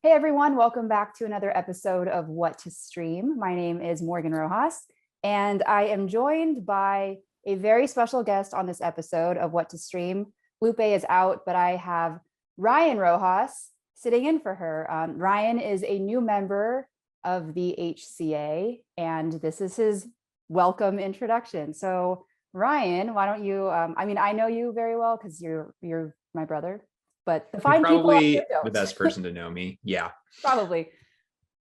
Hey everyone, welcome back to another episode of What to Stream. My name is Morgan Rojas, and I am joined by a very special guest on this episode of What to Stream. Lupe is out, but I have Ryan Rojas sitting in for her. Ryan is a new member of the HCA, and this is his welcome introduction. So Ryan, why don't you, I know you very well because you're my brother, but the fine people out there don't. The best person to know me. Yeah. Probably.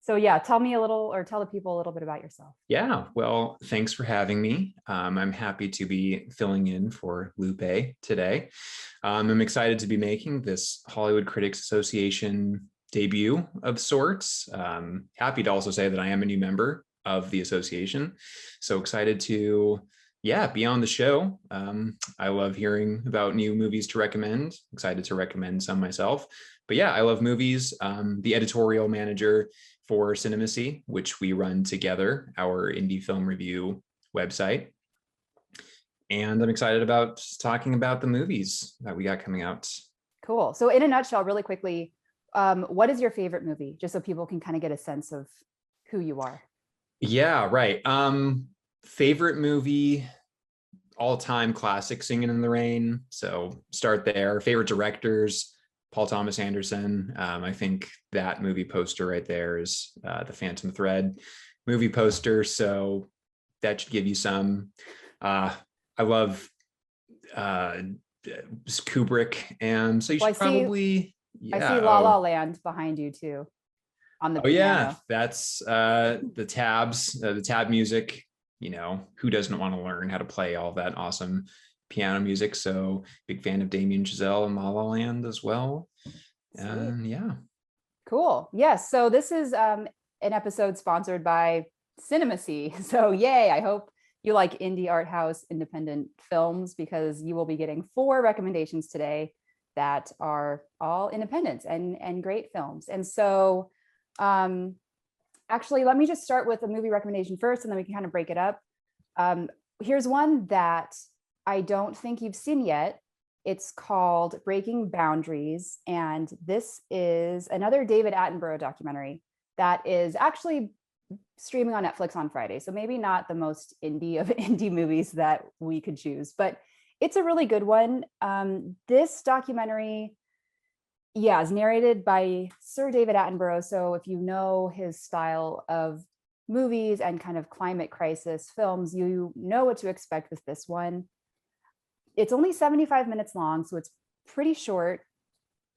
So yeah, tell the people a little bit about yourself. Yeah. Well, thanks for having me. I'm happy to be filling in for Lupe today. I'm excited to be making this Hollywood Critics Association debut of sorts. Happy to also say that I am a new member of the association. So excited to be on the show. I love hearing about new movies to recommend. Excited to recommend some myself. But yeah, I love movies. The editorial manager for Cinemacy, which we run together, our indie film review website. And I'm excited about talking about the movies that we got coming out. Cool. So in a nutshell, really quickly, what is your favorite movie? Just so people can kind of get a sense of who you are. Yeah, right. Favorite movie, all-time classic, Singing in the Rain. So start there. Favorite directors, Paul Thomas Anderson. I think that movie poster right there is the Phantom Thread movie poster. So that should give you some. I love Kubrick, and so you should probably. I see La La Land behind you too. On the piano. Yeah, that's the tab music. You know, who doesn't want to learn how to play all that awesome piano music? So big fan of Damien Chazelle and La La Land as well. And yeah. Cool. Yes. So this is an episode sponsored by Cinemacy. So yay, I hope you like indie art house independent films, because you will be getting 4 recommendations today that are all independent and great films. And so actually, let me just start with a movie recommendation first, and then we can kind of break it up. Here's one that I don't think you've seen yet. It's called Breaking Boundaries, and this is another David Attenborough documentary that is actually streaming on Netflix on Friday. So maybe not the most indie of indie movies that we could choose, but it's a really good one. This documentary, is narrated by Sir David Attenborough. So if you know his style of movies and kind of climate crisis films, you know what to expect with this one. It's only 75 minutes long, so it's pretty short.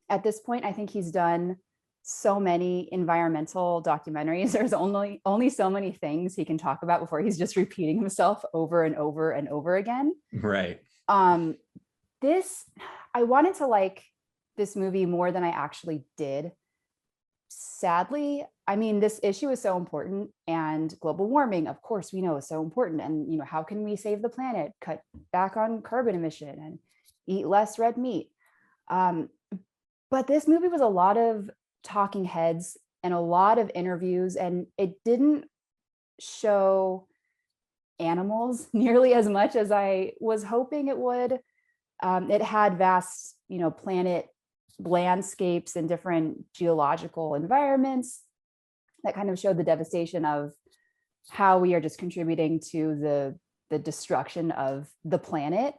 At this point, I think he's done so many environmental documentaries. There's only so many things he can talk about before he's just repeating himself over and over and over again. Right. I wanted to like this movie more than I actually did. Sadly, I mean, this issue is so important, and global warming, of course, we know is so important. And, how can we save the planet, cut back on carbon emission, and eat less red meat? But this movie was a lot of talking heads and a lot of interviews, and it didn't show animals nearly as much as I was hoping it would. It had vast, planet landscapes and different geological environments that kind of showed the devastation of how we are just contributing to the destruction of the planet.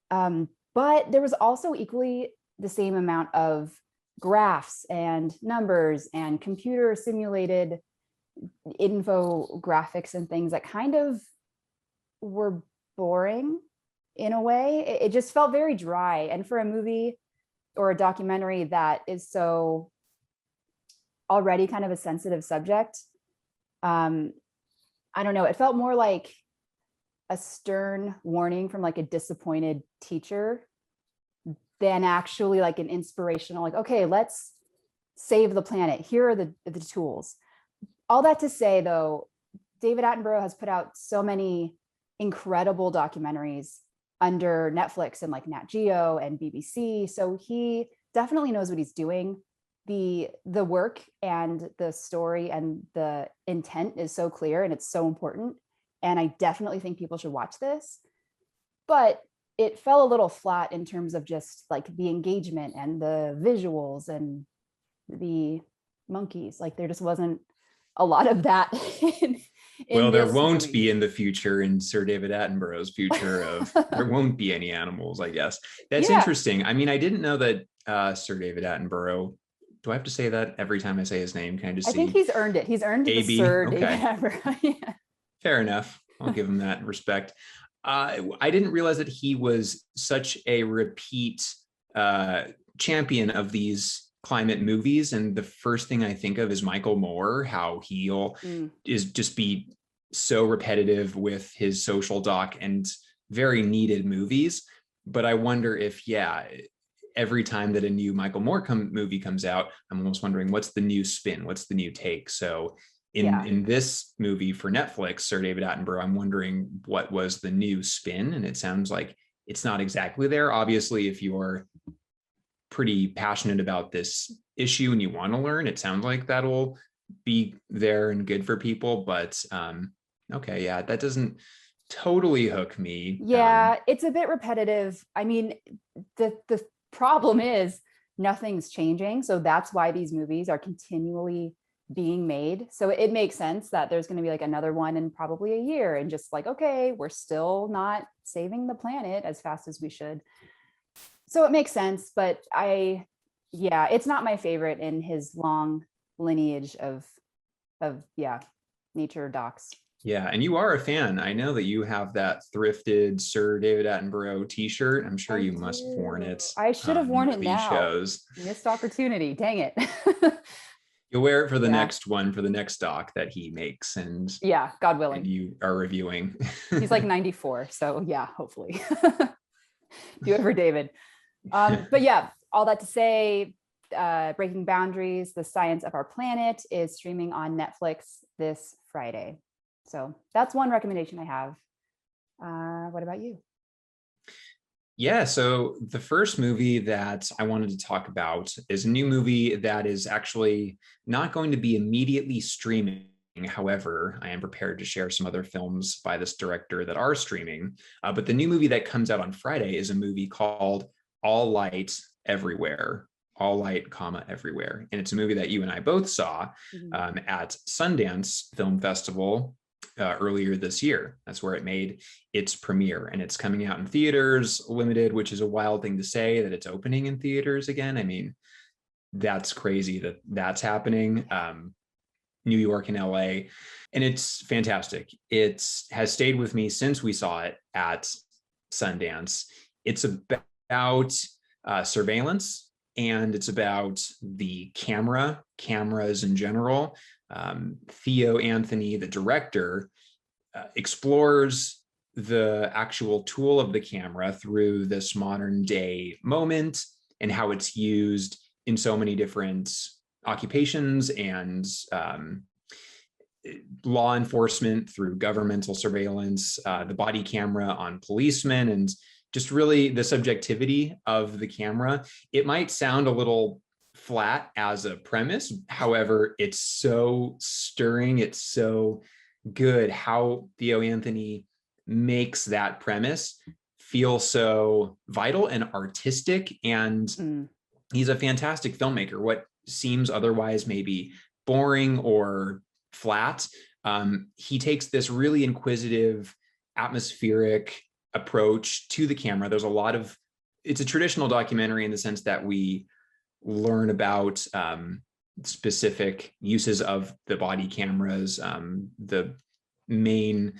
But there was also equally the same amount of graphs and numbers and computer simulated infographics and things that kind of were boring in a way. It just felt very dry. And for a movie or a documentary that is so already kind of a sensitive subject, I don't know, it felt more like a stern warning from like a disappointed teacher than actually like an inspirational, like, okay, let's save the planet. Here are the tools. All that to say, though, David Attenborough has put out so many incredible documentaries under Netflix and like Nat Geo and BBC. So he definitely knows what he's doing. The work and the story and the intent is so clear and it's so important. And I definitely think people should watch this. But it fell a little flat in terms of just like the engagement and the visuals and the monkeys. Like there just wasn't a lot of that in Well, there this won't movie. be in the future, in Sir David Attenborough's future of there won't be any animals, I guess. That's Yeah, interesting. I mean, I didn't know that Sir David Attenborough, do I have to say that every time I say his name? Can I just I think see he's earned it. He's earned the AB? Sir David Okay, Attenborough. Yeah. fair enough. I'll give him that respect. I didn't realize that he was such a repeat uh, champion of these climate movies. And the first thing I think of is Michael Moore, how he'll Mm, is just be so repetitive with his social doc and very needed movies. But I wonder if, yeah, every time that a new Michael Moore movie comes out, I'm almost wondering what's the new spin, what's the new take. So yeah. in this movie for Netflix, Sir David Attenborough, I'm wondering what was the new spin, and it sounds like it's not exactly there. Obviously, if you're pretty passionate about this issue and you want to learn, it sounds like that'll be there and good for people. But okay, yeah, that doesn't totally hook me. Yeah, it's a bit repetitive. I mean, the problem is nothing's changing. So that's why these movies are continually being made. So it makes sense that there's going to be like another one in probably a year and just like, okay, we're still not saving the planet as fast as we should. So it makes sense, but yeah, it's not my favorite in his long lineage of yeah, nature docs. Yeah, and you are a fan. I know that you have that thrifted Sir David Attenborough T-shirt. I'm sure I you must have worn do. it I should have worn one it of these now. shows. Missed opportunity. Dang it. You'll wear it for the Yeah. next one, for the next doc that he makes, Yeah, God and willing. you are reviewing. He's like 94. So yeah, hopefully. Do it for David. But yeah, all that to say, Breaking Boundaries, The Science of Our Planet is streaming on Netflix this Friday. So that's one recommendation I have. What about you? Yeah, so the first movie that I wanted to talk about is a new movie that is actually not going to be immediately streaming. However, I am prepared to share some other films by this director that are streaming. But the new movie that comes out on Friday is a movie called All Light Everywhere. All Light, comma, Everywhere. And it's a movie that you and I both saw Mhm. at Sundance Film Festival earlier this year. That's where it made its premiere, and it's coming out in theaters limited, which is a wild thing to say that it's opening in theaters again. I mean, that's crazy that that's happening. New York and LA, and it's fantastic. It has stayed with me since we saw it at Sundance. It's about surveillance, and it's about the cameras in general. Theo Anthony, the director, explores the actual tool of the camera through this modern day moment and how it's used in so many different occupations and law enforcement through governmental surveillance, the body camera on policemen, and just really the subjectivity of the camera. It might sound a little flat as a premise. However, it's so stirring. It's so good how Theo Anthony makes that premise feel so vital and artistic. And Mm, he's a fantastic filmmaker. What seems otherwise maybe boring or flat, he takes this really inquisitive, atmospheric approach to the camera. There's a lot of, it's a traditional documentary in the sense that we learn about specific uses of the body cameras. The main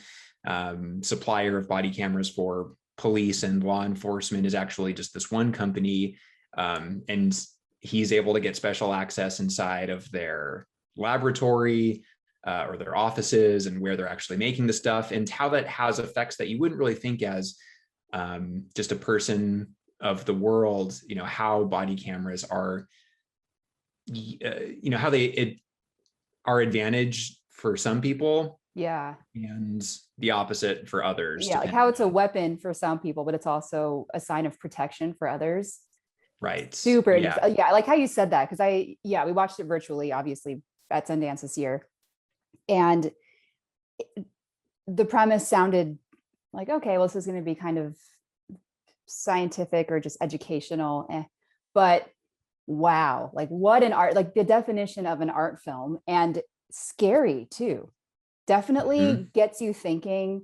supplier of body cameras for police and law enforcement is actually just this one company. And he's able to get special access inside of their laboratory or their offices and where they're actually making the stuff, and how that has effects that you wouldn't really think as just a person of the world, how body cameras are, how they are advantage for some people yeah. and the opposite for others, Yeah. Like how depending it's a on, weapon for some people, but it's also a sign of protection for others. right. Super Yeah. interesting. Yeah. I like how you said that. Cause we watched it virtually, obviously at Sundance this year. And the premise sounded like, okay, well, this is going to be kind of scientific or just educational, but wow, like what an art, like the definition of an art film, and scary too. Mhm. Definitely gets you thinking.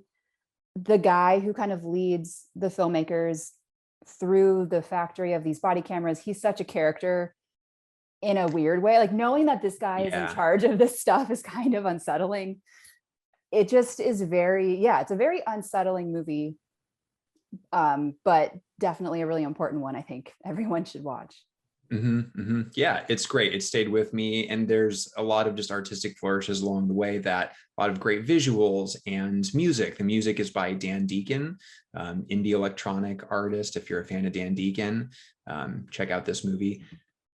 The guy who kind of leads the filmmakers through the factory of these body cameras, he's such a character in a weird way. Like knowing that this guy is in Yeah. charge of this stuff is kind of unsettling. It just is very, yeah, it's a very unsettling movie, but definitely a really important one. I think everyone should watch. Yeah, it's great. It stayed with me, and there's a lot of just artistic flourishes along the way. That a lot of great visuals and music. The music is by Dan Deacon, indie electronic artist. If you're a fan of Dan Deacon, check out this movie.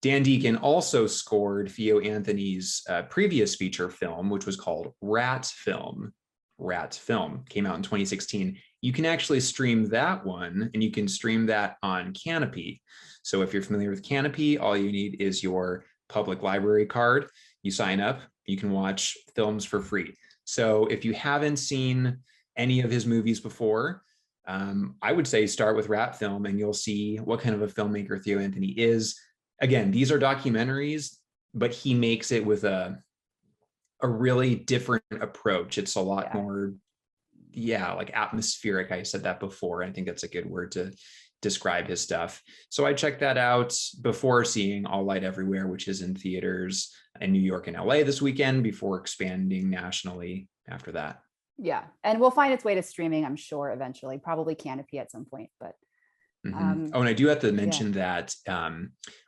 Dan Deacon also scored Theo Anthony's previous feature film, which was called Rat Film. Rat Film came out in 2016. You can actually stream that one, and you can stream that on Canopy. So if you're familiar with Canopy, all you need is your public library card. You sign up, you can watch films for free. So if you haven't seen any of his movies before, I would say start with Rat Film, and you'll see what kind of a filmmaker Theo Anthony is. Again, these are documentaries, but he makes it with a really different approach. It's a lot Yeah. more, yeah, like atmospheric. I said that before. I think that's a good word to describe his stuff. So I checked that out before seeing All Light Everywhere, which is in theaters in New York and LA this weekend, before expanding nationally after that. Yeah. And we'll find its way to streaming, I'm sure, eventually, probably Canopy at some point. But Oh, and I do have to yeah. mention that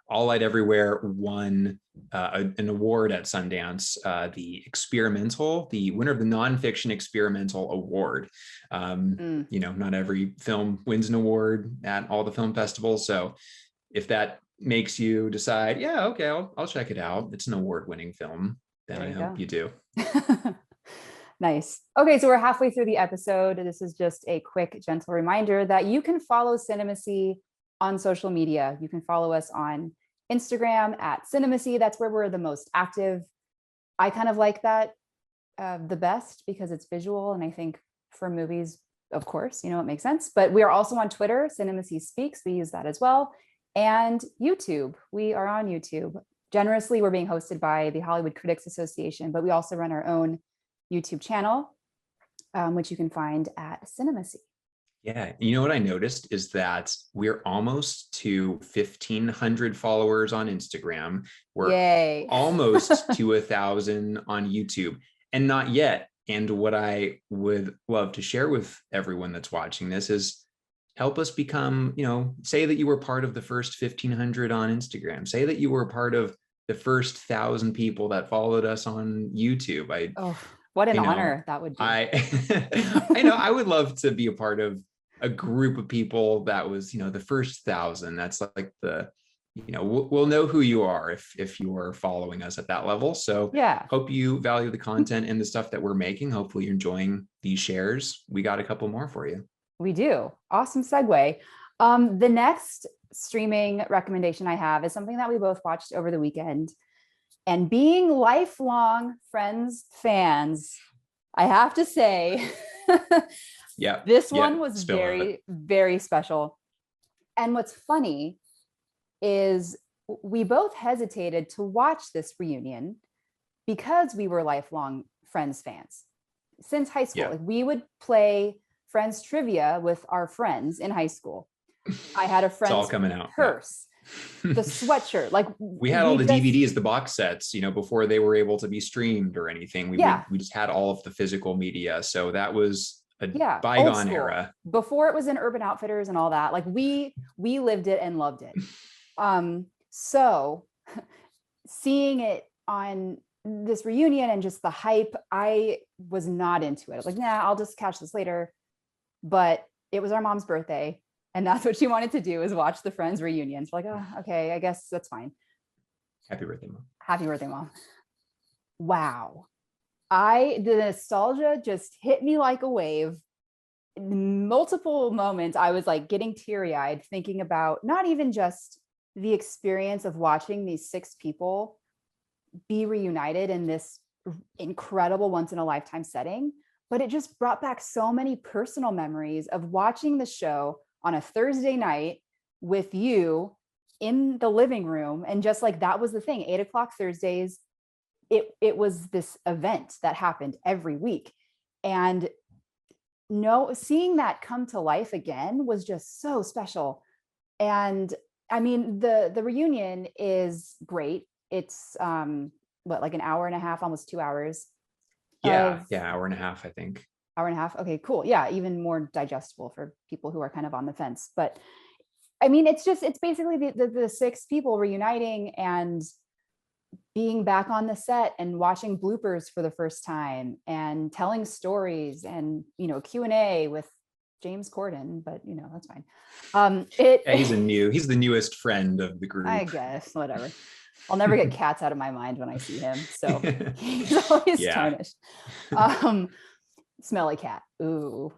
All Light Everywhere won an award at Sundance, the winner of the nonfiction experimental award. Mm, Not every film wins an award at all the film festivals. So if that makes you decide, yeah, okay, I'll check it out, it's an award-winning film, then there I you hope you do. go. Nice. Okay, so we're halfway through the episode. This is just a quick, gentle reminder that you can follow Cinemacy on social media. You can follow us on Instagram at Cinemacy. That's where we're the most active. I kind of like that the best because it's visual. And I think for movies, of course, it makes sense. But we are also on Twitter, Cinemacy Speaks. We use that as well. And YouTube. We are on YouTube. Generously, we're being hosted by the Hollywood Critics Association, but we also run our own YouTube channel, which you can find at Cinemacy. Yeah, you know what I noticed is that we're almost to 1,500 followers on Instagram. We're Yay. almost to 1,000 on YouTube, and not yet. And what I would love to share with everyone that's watching this is help us become, say that you were part of the first 1,500 on Instagram. Say that you were part of the first 1,000 people that followed us on YouTube. Oh, what an you know, honor that would be. I I would love to be a part of a group of people that was, the first 1,000. That's like we'll know who you are if you are following us at that level. So Yeah, hope you value the content and the stuff that we're making. Hopefully you're enjoying these shares. We got a couple more for you. we do. Awesome segue. The next streaming recommendation I have is something that we both watched over the weekend. And being lifelong Friends fans, I have to say, Yeah. this Yeah. one was Spill it. very, very special. And what's funny is we both hesitated to watch this reunion because we were lifelong Friends fans since high school. Yeah. Like we would play Friends trivia with our friends in high school. I had a It's all Friends coming out. purse, Yeah. the sweatshirt. Like we had all the DVDs, the box sets, before they were able to be streamed or anything. We just had all of the physical media. So that was a bygone era. Before it was in Urban Outfitters and all that. Like we lived it and loved it. So seeing it on this reunion and just the hype, I was not into it. I was like, nah, I'll just catch this later. But it was our mom's birthday, and that's what she wanted to do, is watch the Friends reunions. We're like, oh, okay, I guess that's fine. Happy birthday, Mom. Happy birthday, Mom. Wow. The nostalgia just hit me like a wave. Multiple moments, I was like getting teary-eyed thinking about not even just the experience of watching these 6 people be reunited in this incredible once-in-a-lifetime setting, but it just brought back so many personal memories of watching the show on a Thursday night with you in the living room. And just like, that was the thing, 8 o'clock Thursdays, it was this event that happened every week. And seeing that come to life again was just so special. And I mean, the reunion is great. It's like an hour and a half, almost 2 hours. Yeah, hour and a half, I think. Hour and a half. Okay, cool. Yeah, even more digestible for people who are kind of on the fence. But I mean, it's basically the six people reuniting and being back on the set and watching bloopers for the first time and telling stories and, Q&A with James Corden, but that's fine. He's the newest friend of the group. I guess, whatever. I'll never get cats out of my mind when I see him. So he's always tarnished. Smelly cat. Ooh.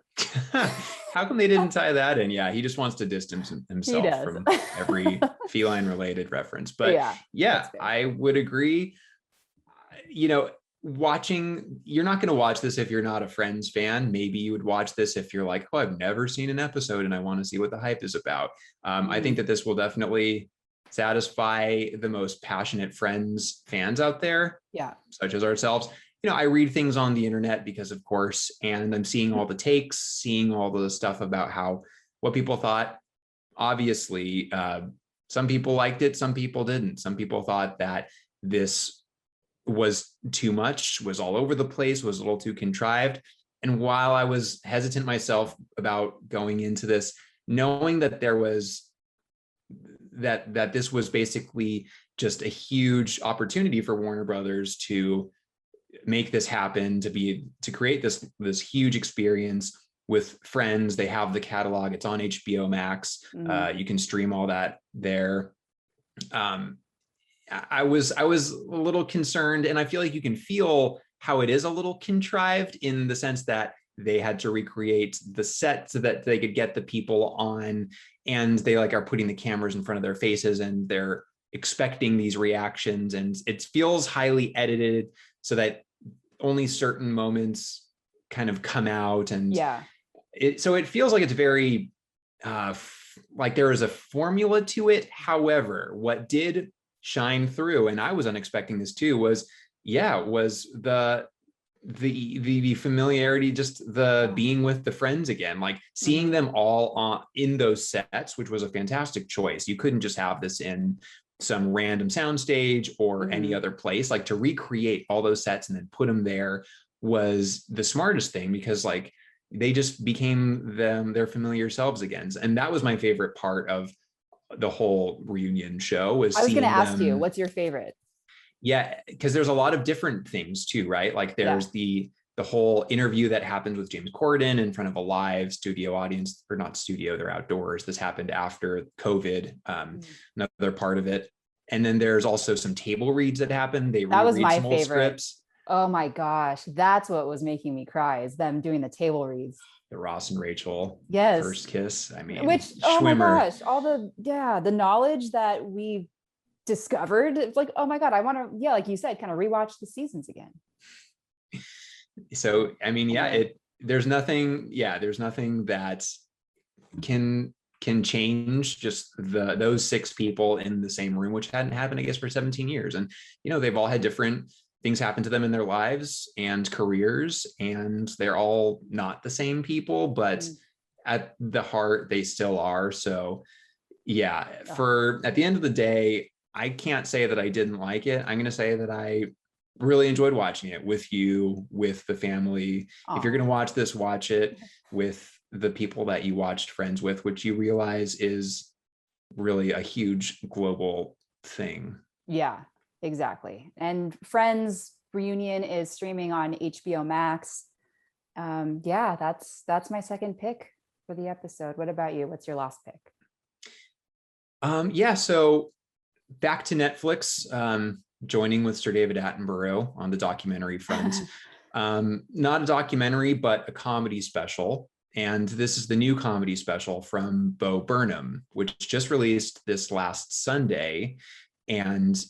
How come they didn't tie that in? Yeah, he just wants to distance himself from every feline related reference. But yeah, I would agree. You're not going to watch this if you're not a Friends fan. Maybe you would watch this if you're like, oh, I've never seen an episode and I want to see what the hype is about. I think that this will definitely satisfy the most passionate Friends fans out there, such as ourselves. I read things on the internet because, of course, and I'm seeing all the takes, seeing all the stuff about what people thought. Obviously, some people liked it, some people didn't. Some people thought that this was too much, was all over the place, was a little too contrived. And while I was hesitant myself about going into this, knowing that there was that this was basically just a huge opportunity for Warner Brothers to make this happen, to create this huge experience with Friends. They have the catalog, it's on HBO Max. You can stream all that there. I was a little concerned, and I feel like you can feel how it is a little contrived in the sense that they had to recreate the set so that they could get the people on, and they are putting the cameras in front of their faces and they're expecting these reactions, and it feels highly edited so that only certain moments kind of come out. And so it feels like it's very like there is a formula to it. However, what did shine through, and I was unexpecting this too, was the familiarity, just the being with the friends again, like seeing them all in those sets, which was a fantastic choice. You couldn't just have this in some random soundstage or any other place. Like, to recreate all those sets and then put them there was the smartest thing, because they just became their familiar selves again. And that was my favorite part of the whole reunion show. I was going to ask you, what's your favorite? Yeah, because there's a lot of different things too, right? Like there's the whole interview that happened with James Corden in front of a live studio audience, or not studio, they're outdoors. This happened after COVID, another part of it. And then there's also some table reads that happened. That was my favorite. Scripts. Oh my gosh, that's what was making me cry, is them doing the table reads. The Ross and Rachel first kiss. I mean, oh my gosh, all the knowledge that we discovered. It's like, oh my God, I want to, like you said, kind of rewatch the seasons again. So, I mean, there's nothing that can change just those six people in the same room, which hadn't happened, I guess, for 17 years. And, they've all had different things happen to them in their lives and careers, and they're all not the same people, but at the heart, they still are. So at the end of the day, I can't say that I didn't like it. I'm going to say that I really enjoyed watching it with you, with the family. Aww. If you're going to watch this, watch it with the people that you watched Friends with, which you realize is really a huge global thing. Yeah, exactly. And Friends reunion is streaming on HBO Max. That's my second pick for the episode. What about you? What's your last pick? So back to Netflix, joining with Sir David Attenborough on the documentary front. Not a documentary, but a comedy special. And this is the new comedy special from Bo Burnham, which just released this last Sunday. And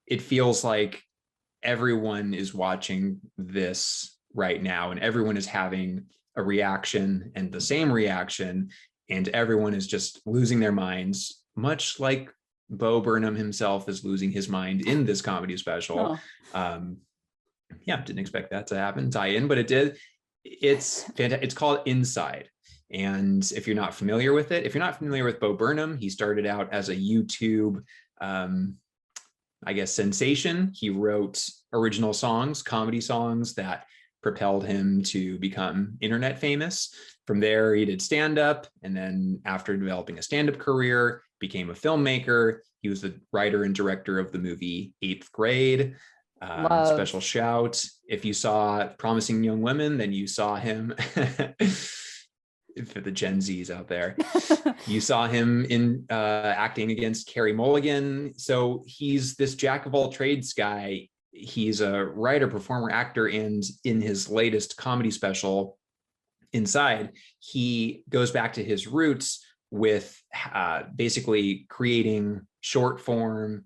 it feels like everyone is watching this right now, and everyone is having a reaction and the same reaction. and everyone is just losing their minds, much like Bo Burnham himself is losing his mind in this comedy special. Oh. Yeah, didn't expect that to happen, tie in, but it did. It's fantastic. It's called Inside. And if you're not familiar with it, if you're not familiar with Bo Burnham, he started out as a YouTube, I guess, sensation. He wrote original songs, comedy songs that propelled him to become internet famous. From there, he did stand-up. And then after developing a stand-up career, became a filmmaker. He was the writer and director of the movie Eighth Grade. Love. Special shout. If you saw Promising Young Women, then you saw him. For the Gen Zs out there, you saw him in acting against Carey Mulligan. So he's this jack of all trades guy. He's a writer, performer, actor, and in his latest comedy special, Inside, he goes back to his roots with basically creating short form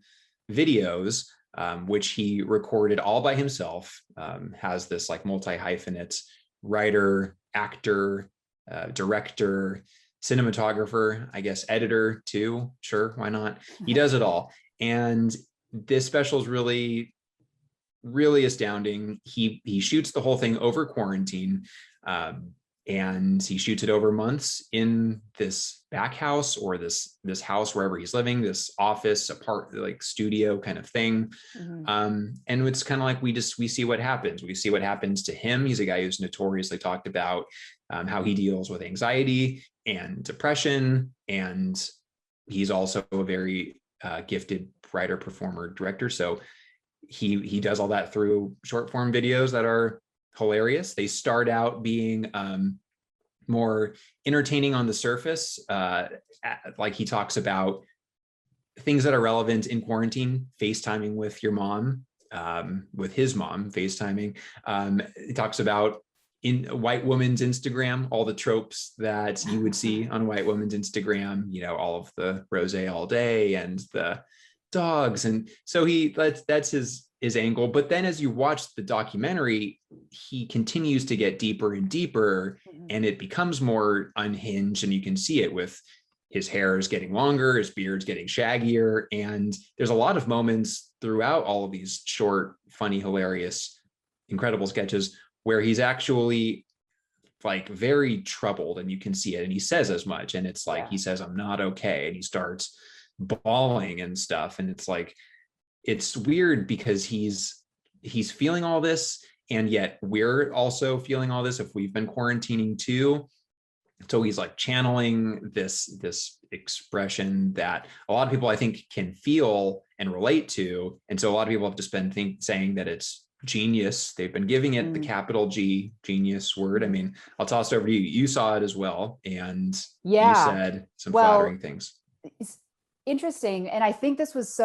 videos, which he recorded all by himself. Has this like multi-hyphenate writer, actor, director, cinematographer, I guess editor too. Sure, why not? He does it all. And this special is really, really astounding. He shoots the whole thing over quarantine. And he shoots it over months in this back house or this house wherever he's living, this office, like studio kind of thing. And it's kind of like we see what happens. We see what happens to him. He's a guy who's notoriously talked about how he deals with anxiety and depression, and he's also a very gifted writer, performer, director. So he does all that through short form videos that are hilarious. They start out being more entertaining on the surface. Like he talks about things that are relevant in quarantine, FaceTiming with your mom, with his mom, FaceTiming. He talks about in a white woman's Instagram, all the tropes that you would see on a white woman's Instagram, all of the rose all day and the dogs. And so that's his angle. But then as you watch the documentary, he continues to get deeper and deeper, and it becomes more unhinged, and you can see it with his hair is getting longer, his beard's getting shaggier. And there's a lot of moments throughout all of these short, funny, hilarious, incredible sketches where he's actually like very troubled, and you can see it. And he says as much, and it's like, he says, "I'm not okay." And he starts bawling and stuff. And it's like, it's weird because he's feeling all this, and yet we're also feeling all this if we've been quarantining too. So he's like channeling this expression that a lot of people I think can feel and relate to. And so a lot of people have just been saying that it's genius. They've been giving it the capital G, genius word. I mean, I'll toss it over to you. You saw it as well, and you said some flattering things. It's interesting. And I think this was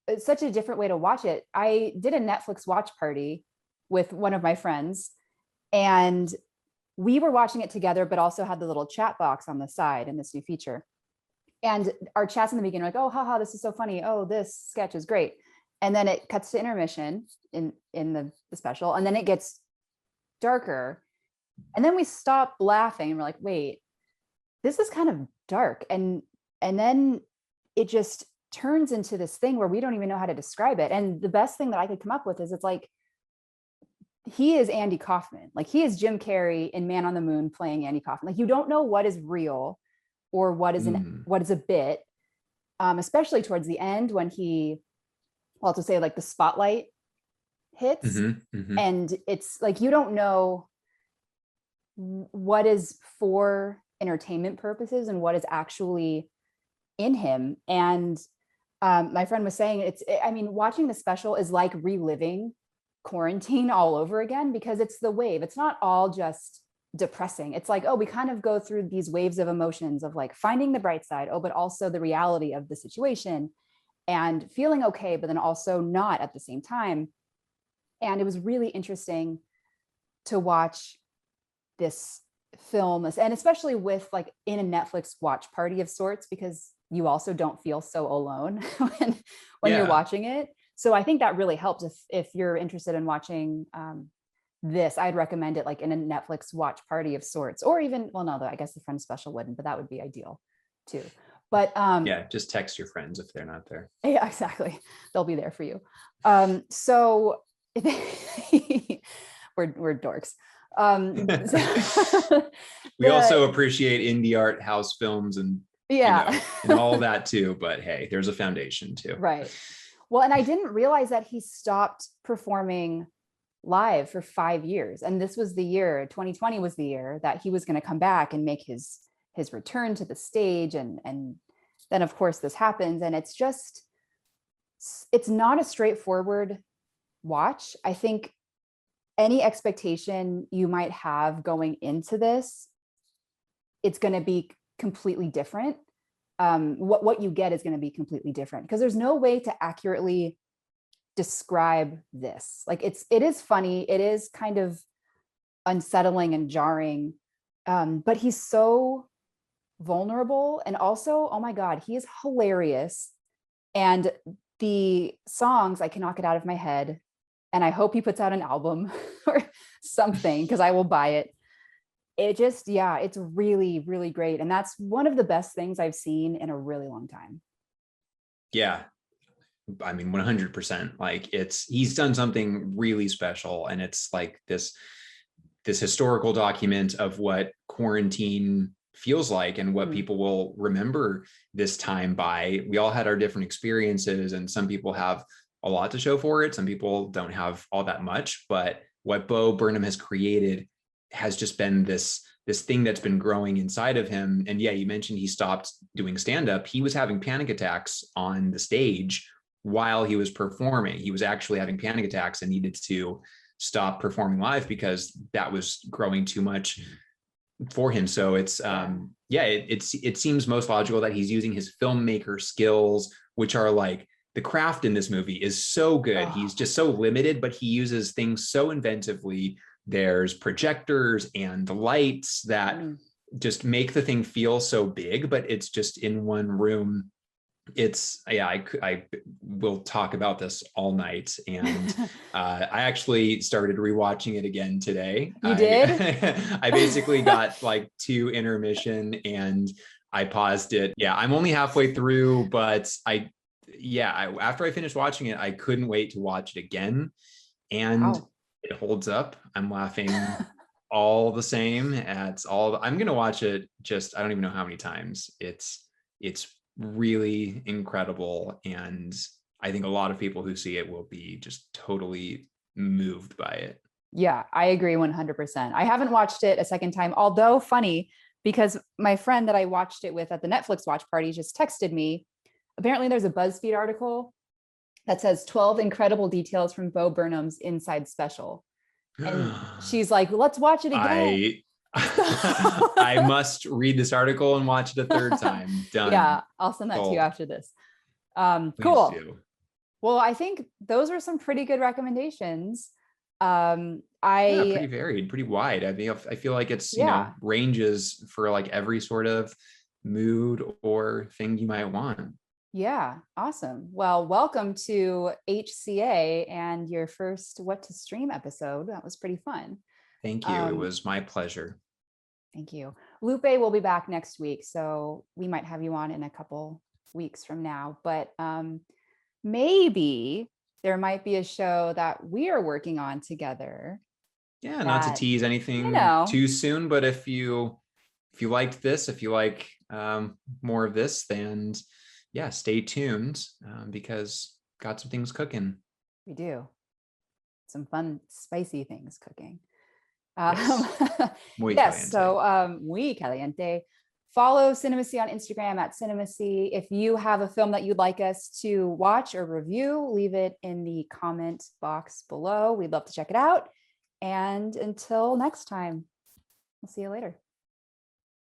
it's such a different way to watch it. I did a Netflix watch party with one of my friends, and we were watching it together, but also had the little chat box on the side in this new feature. And our chats in the beginning were like, "Oh, haha, this is so funny. Oh, this sketch is great." And then it cuts to intermission in the special, and then it gets darker. And then we stop laughing and we're like, wait, this is kind of dark. And then it just turns into this thing where we don't even know how to describe it. And the best thing that I could come up with is it's like, he is Andy Kaufman. Like he is Jim Carrey in Man on the Moon playing Andy Kaufman. Like you don't know what is real or what is a bit, especially towards the end when I'll just say like the spotlight hits, and it's like, you don't know what is for entertainment purposes and what is actually in him. And my friend was saying watching the special is like reliving quarantine all over again, because it's the wave. It's not all just depressing. It's like, oh, we kind of go through these waves of emotions of like finding the bright side, but also the reality of the situation and feeling okay, but then also not at the same time. And it was really interesting to watch this film, and especially with like in a Netflix watch party of sorts, because you also don't feel so alone when you're watching it. So I think that really helps if you're interested in watching this, I'd recommend it like in a Netflix watch party of sorts, or even, well, no, I guess the friend special wouldn't, but that would be ideal too. But yeah, just text your friends if they're not there. yeah, exactly. They'll be there for you. So we're dorks. We also appreciate indie art, house films, and yeah, and all that too. But hey, there's a foundation too. right. Well, and I didn't realize that he stopped performing live for 5 years, and this was the year 2020 was the year that he was going to come back and make his return to the stage, and then of course this happens, and it's not a straightforward watch. I think any expectation you might have going into this, it's going to be completely different. What you get is going to be completely different, because there's no way to accurately describe this. Like it is funny, it is kind of unsettling and jarring, but he's so vulnerable, and also, oh my God, he is hilarious. And the songs, I cannot get out of my head, and I hope he puts out an album or something, because I will buy it. It just, yeah, it's really, really great. And that's one of the best things I've seen in a really long time. Yeah. I mean, 100%. Like he's done something really special. And it's like this historical document of what quarantine feels like and what people will remember this time by. We all had our different experiences, and some people have a lot to show for it. Some people don't have all that much, but what Bo Burnham has created has just been this thing that's been growing inside of him. And yeah, you mentioned he stopped doing stand-up. He was having panic attacks on the stage while he was performing. He was actually having panic attacks and needed to stop performing live because that was growing too much for him. So it's it seems most logical that he's using his filmmaker skills, which are like, the craft in this movie is so good. He's just so limited, but he uses things so inventively. There's projectors and lights that just make the thing feel so big, but it's just in one room. It's, yeah, I will talk about this all night. And I actually started rewatching it again today. You did? I basically got like 2 intermission and I paused it. Yeah, I'm only halfway through, but after I finished watching it, I couldn't wait to watch it again. And it holds up. I'm laughing all the same. I'm going to watch it I don't even know how many times. It's really incredible. And I think a lot of people who see it will be just totally moved by it. Yeah, I agree 100%. I haven't watched it a second time, although funny, because my friend that I watched it with at the Netflix watch party just texted me. Apparently there's a BuzzFeed article that says 12 incredible details from Bo Burnham's Inside Special. And she's like, let's watch it again. I must read this article and watch it a third time. Done. Yeah, I'll send that to you after this. Cool. Do. Well, I think those are some pretty good recommendations. Pretty varied, pretty wide. I mean, I feel like it's, ranges for like every sort of mood or thing you might want. Yeah, awesome. Well, welcome to HCA and your first What to Stream episode. That was pretty fun. Thank you. It was my pleasure. Thank you. Lupe will be back next week, so we might have you on in a couple weeks from now. But maybe there might be a show that we are working on together. Yeah, not to tease anything too soon, but if you liked this, if you like more of this, then stay tuned because got some things cooking. We do. Some fun, spicy things cooking. Muy caliente. So muy caliente. Follow Cinemacy on Instagram at Cinemacy. If you have a film that you'd like us to watch or review, leave it in the comment box below. We'd love to check it out. And until next time, we'll see you later.